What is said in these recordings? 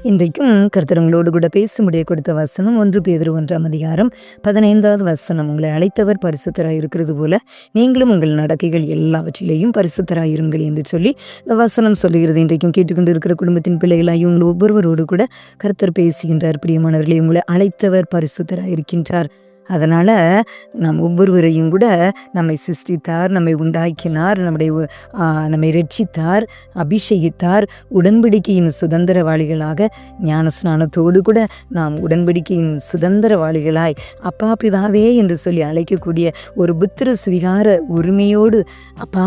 இன்றைக்கும் கர்த்தர் உங்களோடு கூட பேசும்படியே கொடுத்த வசனம் 1 பேதுரு 1 15வது வசனம். உங்களை அழைத்தவர் பரிசுத்தராய் இருக்கிறது போல நீங்களும் உங்கள் நடக்கைகள் எல்லாவற்றிலேயும் பரிசுத்தராய் இருங்கள் என்று சொல்லி வசனம் சொல்லுகிறது. இன்றைக்கும் கேட்டுக்கொண்டு இருக்கிற குடும்பத்தின் பிள்ளைகளாகி உங்கள் ஒவ்வொருவரோடு கூட கர்த்தர் பேசுகின்றார். பிரியமானவர்களே, உங்களை அழைத்தவர் பரிசுத்தராய் இருக்கின்றார். அதனால் நம் ஒவ்வொருவரையும் கூட நம்மை சிருஷ்டித்தார், நம்மை உண்டாக்கினார், நம்மை ரட்சித்தார், அபிஷேகித்தார். உடன்படிக்கையின் சுதந்திரவாளிகளாக ஞானஸ்நானத்தோடு கூட நாம் உடன்படிக்கையின் சுதந்திரவாளிகளாய் அப்பா பிதாவே என்று சொல்லி அழைக்கக்கூடிய ஒரு புத்திர சுவிகார உரிமையோடு அப்பா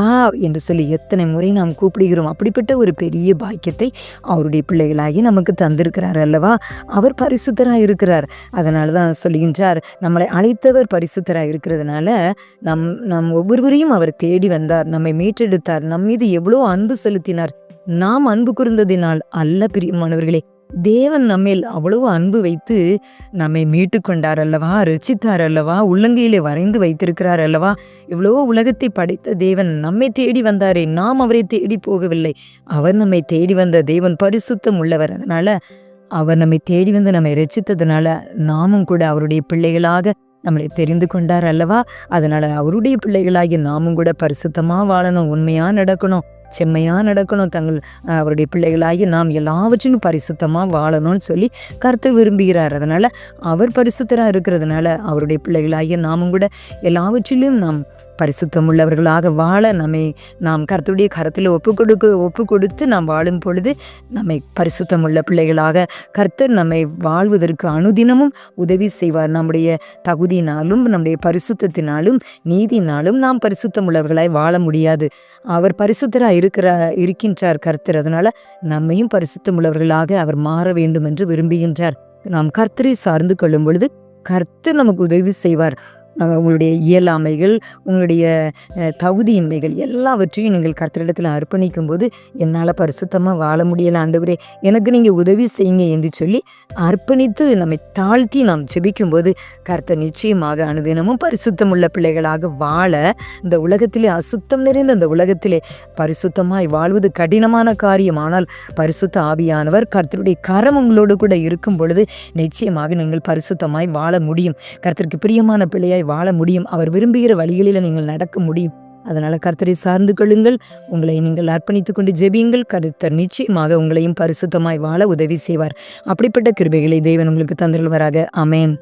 என்று சொல்லி எத்தனை முறை நாம் கூப்பிடுகிறோம். அப்படிப்பட்ட ஒரு பெரிய பாக்கியத்தை அவருடைய பிள்ளைகளாகி நமக்கு தந்திருக்கிறார் அல்லவா. அவர் பரிசுத்தராக இருக்கிறார். அதனால தான் சொல்லுகின்றார், நம்மளை அழைத்தவர் பரிசுத்தராக இருக்கிறதுனால நம் ஒவ்வொருவரையும் அவர் தேடி வந்தார், நம்மை மீட்டெடுத்தார், நம் மீது எவ்வளோ அன்பு செலுத்தினார். நாம் அன்பு கூர்ந்ததினால் அல்ல பிரியமானவர்களே, தேவன் நம்மேல் அவ்வளவு அன்பு வைத்து நம்மை மீட்டு கொண்டார் அல்லவா, ரட்சித்தார் அல்லவா, உள்ளங்கையிலே வரைந்து வைத்திருக்கிறார் அல்லவா. இவ்வளோ உலகத்தை படைத்த தேவன் நம்மை தேடி வந்தாரே, நாம் அவரை தேடி போகவில்லை. அவர் நம்மை தேடி வந்த தேவன் பரிசுத்தம் உள்ளவர். அதனால அவர் நம்மை தேடி வந்து நம்மை ரட்சித்ததுனால நாமும் கூட அவருடைய பிள்ளைகளாக நம்மளை தெரிந்து கொண்டார் அல்லவா. அதனால அவருடைய பிள்ளைகளாகி நாமும் கூட பரிசுத்தமாக வாழணும், உண்மையாக நடக்கணும், செம்மையாக நடக்கணும். அவருடைய பிள்ளைகளாகி நாம் எல்லாவற்றிலும் பரிசுத்தமாக வாழணும்னு சொல்லி கர்த்தர் விரும்புகிறார். அதனால் அவர் பரிசுத்தராக இருக்கிறதுனால அவருடைய பிள்ளைகளாகிய நாமும் கூட எல்லாவற்றிலும் நாம் பரிசுத்தம் உள்ளவர்களாக வாழ நாம் கர்த்தருடைய கரத்தில் ஒப்பு கொடுத்து நாம் வாழும் பொழுது நம்மை பரிசுத்தம் உள்ள பிள்ளைகளாக கர்த்தர் நம்மை வாழ்வதற்கு அனுதினமும் உதவி செய்வார். நம்முடைய தகுதியினாலும் நம்முடைய பரிசுத்தத்தினாலும் நீதினாலும் நாம் பரிசுத்தம் உள்ளவர்களாய் வாழ முடியாது. அவர் பரிசுத்தராக இருக்கின்றார் கர்த்தர். அதனால நம்மையும் பரிசுத்தம் உள்ளவர்களாக அவர் மாற வேண்டும் என்று விரும்புகின்றார். நாம் கர்த்தரை சார்ந்து கொள்ளும் பொழுது கர்த்தர் நமக்கு உதவி செய்வார். உங்களுடைய இயலாமைகள், உங்களுடைய தகுதியின்மைகள் எல்லாவற்றையும் நீங்கள் கர்த்தரிடத்தில் அர்ப்பணிக்கும் போது, என்னால் பரிசுத்தமாக வாழ முடியலை ஆண்டவரே, எனக்கு நீங்கள் உதவி செய்யுங்க என்று சொல்லி அர்ப்பணித்து நம்மை தாழ்த்தி நாம் ஜெபிக்கும் போது கர்த்தர் நிச்சயமாக அனுதினமும் பரிசுத்தம் உள்ள பிள்ளைகளாக வாழ, இந்த உலகத்திலே அசுத்தம் நிறைந்த இந்த உலகத்திலே பரிசுத்தமாய் வாழ்வது கடினமான காரியம். ஆனால் பரிசுத்த ஆவியானவர் கர்த்தருடைய கரம் உங்களோடு கூட இருக்கும் பொழுது நிச்சயமாக நீங்கள் பரிசுத்தமாய் வாழ முடியும். கர்த்தருக்கு பிரியமான பிள்ளையாய் வாழ முடியும். அவர் விரும்புகிற வழிகளில் நீங்கள் நடக்க முடியும். அதனால கர்த்தரை சார்ந்து கொள்ளுங்கள், உங்களை நீங்கள் அர்ப்பணித்துக் கொண்டு ஜெபியுங்கள். கர்த்தர் நிச்சயமாக உங்களையும் பரிசுத்தமாய் வாழ உதவி செய்வார். அப்படிப்பட்ட கிருபைகளை தேவன் உங்களுக்கு தந்திருவாராக. ஆமென்.